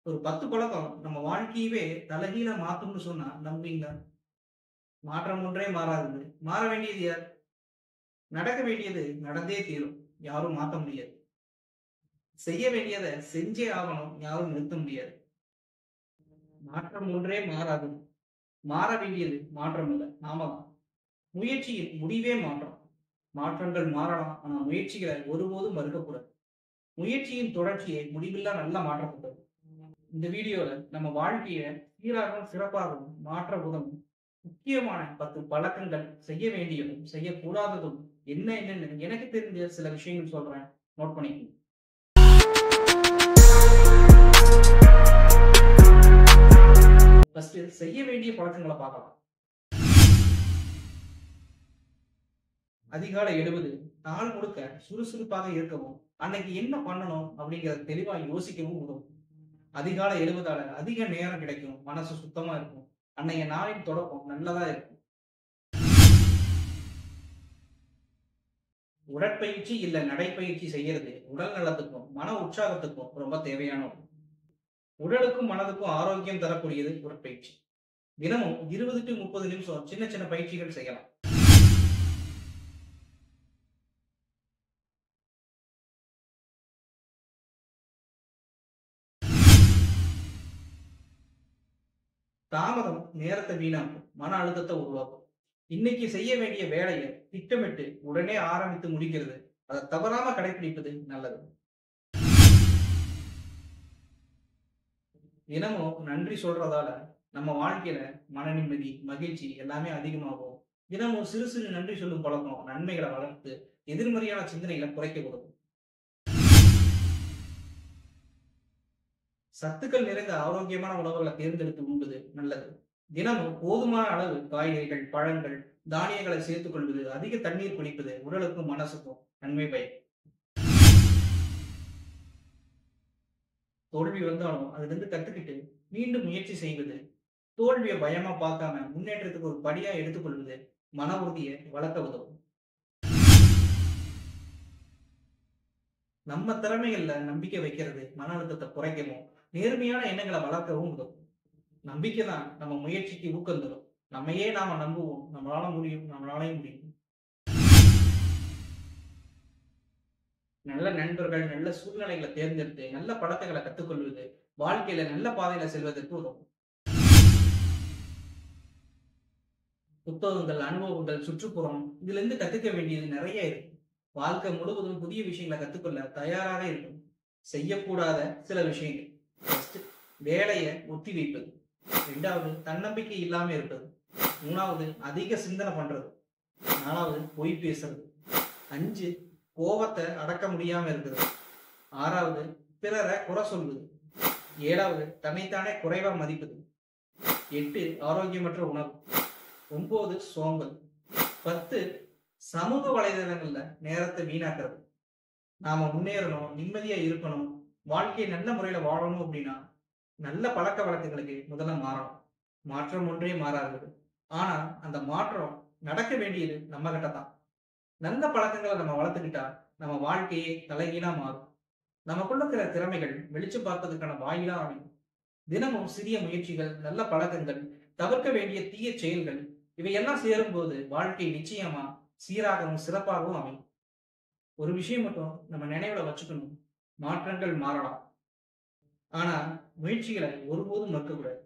ஒரு 10 பழக்கம் நம்ம வாழ்க்கையவே தலைகீழா மாத்தும்னு சொன்னா நம்புவீங்களா? மாற்றம் ஒன்றே மாறாதது. மாற வேண்டியது யார்? நடக்க வேண்டியது நடந்தே தீரும். யாரும் மாத்த முடியாது. செய்ய வேண்டியத செஞ்சே ஆகணும். யாரும் நிறுத்த முடியாது. மாற்றம் ஒன்றே மாறாதது. மாற வேண்டியது மாற்றம் இல்ல. நாம தான். முயற்சியின் முடிவே மாற்றம். மாற்றங்கள் மாறலாம். ஆனா முயற்சிகளை ஒருபோதும் மறுக்கக்கூடாது. முயற்சியின் தொடர்ச்சியே முடிவில்லா நல்ல மாற்றப்பட்டது. இந்த வீடியோல நம்ம வாழ்க்கைய சீராகவும் சிறப்பாகவும் மாற்ற உதவும் முக்கியமான 10 பழக்கங்கள், செய்ய வேண்டியதும் செய்யக்கூடாததும் என்னன்னு எனக்கு தெரிஞ்ச சில விஷயங்கள் சொல்றேன். நோட் பண்ணிக்கங்க. ஃபர்ஸ்ட் செய்ய வேண்டிய பழக்கங்கள பார்க்கலாம். அதிகாலை எழுவது நாள் முழுக்க சுறுசுறுப்பாக இருக்கவும், அன்னைக்கு என்ன பண்ணணும் அப்படிங்கிறத தெளிவா யோசிக்கவும் உதவும். அதிகாலை எழுவதால அதிக நேரம் கிடைக்கும். மனசு சுத்தமா இருக்கும். அன்னைய நாளின் தொடக்கம் நல்லதா இருக்கும். உடற்பயிற்சி இல்ல நடைப்பயிற்சி செய்யறது உடல் நலத்துக்கும், மன உற்சாகத்துக்கும் ரொம்ப தேவையான ஒண்ணு. உடலுக்கும் மனதுக்கும் ஆரோக்கியம் தரக்கூடியது உடற்பயிற்சி. தினமும் 20 to 30 நிமிஷம் சின்ன சின்ன பயிற்சிகள் செய்யலாம். தாமதம் நேரத்தை வீணாக்கும், மன அழுத்தத்தை உருவாக்கும். இன்னைக்கு செய்ய வேண்டிய வேலையை திட்டமிட்டு உடனே ஆரம்பித்து முடிக்கிறது. அதை தவறாம கடைபிடிப்பது நல்லது. தினமும் நன்றி சொல்றதால நம்ம வாழ்க்கையில மன நிம்மதி, மகிழ்ச்சி எல்லாமே அதிகமாகும். தினமும் சிறு சிறு நன்றி சொல்லும் பழக்கம் நன்மைகளை வளர்த்து எதிர்மறையான சிந்தனைகளை குறைக்க உதவும். சத்துக்கள் நிறைந்த ஆரோக்கியமான உணவுகளை தேர்ந்தெடுத்து உண்பது நல்லது. தினமும் போதுமான அளவு காய்கறிகள், பழங்கள், தானியங்களை சேர்த்துக் கொள்வது, அதிக தண்ணீர் குடிப்பது உடலுக்கும் மனசுக்கும் நன்மை பயக்கும். தோல்வி வந்தாலும் அதிலிருந்து கத்துக்கிட்டு மீண்டும் முயற்சி செய்வது, தோல்வியை பயமா பார்க்காம முன்னேற்றத்துக்கு ஒரு படியா எடுத்துக்கொள்வது மன உறுதியை வளர்க்க உதவும். நம்ம திறமைகள்ல நம்பிக்கை வைக்கிறது மன அழுத்தத்தை குறைக்கவும், நேர்மையான எண்ணங்களை வளர்க்கவும் உதவும். நம்பிக்கை தான் நம்ம முயற்சிக்கு ஊக்கம் தரும். நம்மையே நாம நம்புவோம். நம்மளால முடியும், நம்மளாலையும் முடியும். நல்ல நண்பர்கள், நல்ல சூழ்நிலைகளை தேர்ந்தெடுத்து, நல்ல பழக்கங்களை கத்துக்கொள்வது, வாழ்க்கையில நல்ல பாதையில செல்வதற்கு உதவும். புத்தகங்கள், அனுபவங்கள், சுற்றுப்புறம் இதுல இருந்து கத்துக்க வேண்டியது நிறைய இருக்கு. வாழ்க்கை முழுவதும் புதிய விஷயங்களை கத்துக்கொள்ள தயாராக இருக்கும். செய்யக்கூடாத சில விஷயங்கள். ஃபர்ஸ்ட் வேலையை ஒத்தி வைப்பது. 2வது தன்னம்பிக்கை இல்லாம இருப்பது. 3வது அதிக சிந்தனை பண்றது. 4வது பொய் பேசுறது. 5 கோபத்தை அடக்க முடியாம இருக்கிறது. 6வது பிறரை குறை சொல்வது. 7வது தன்னைத்தானே குறைவா மதிப்பது. 8 ஆரோக்கியமற்ற உணவு. 9 சோம்பல். 10 சமூக வலைதளங்கள்ல நேரத்தை வீணாக்குறது. நாம முன்னேறணும், நிம்மதியா இருக்கணும், வாழ்க்கையை நல்ல முறையில வாழணும் அப்படின்னா நல்ல பழக்க வழக்கங்களுக்கு முதல்ல மாறணும். மாற்றம் ஒன்றே மாறாதது. ஆனா அந்த மாற்றம் நடக்க வேண்டியது நம்ம கிட்ட தான். நல்ல பழக்கங்களை நம்ம வளர்த்துக்கிட்டா நம்ம வாழ்க்கையே தலைகீழா மாறும். நமக்குள்ள இருக்கிற திறமைகள் வெளிச்சம் பார்ப்பதற்கான வாயிலா அமையும். தினமும் சிறிய முயற்சிகள், நல்ல பழக்கங்கள், தவிர்க்க வேண்டிய தீய செயல்கள் இவையெல்லாம் சேரும்போது வாழ்க்கை நிச்சயமா சீராகவும் சிறப்பாகவும் அமையும். ஒரு விஷயம் மட்டும் நம்ம நினைவுல வச்சுக்கணும். மாற்றங்கள் மாறலாம். ஆனா முயற்சிகளை ஒருபோதும் மறுக்கக்கூடாது.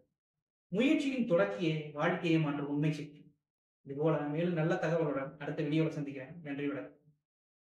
முயற்சியின் தொடர்ச்சியே வாழ்க்கையை மாற்றும் உண்மை சக்தி. இதுபோல மேலும் நல்ல தகவலுடன் அடுத்த வீடியோவில் சந்திக்கிறேன். நன்றி, வணக்கம்.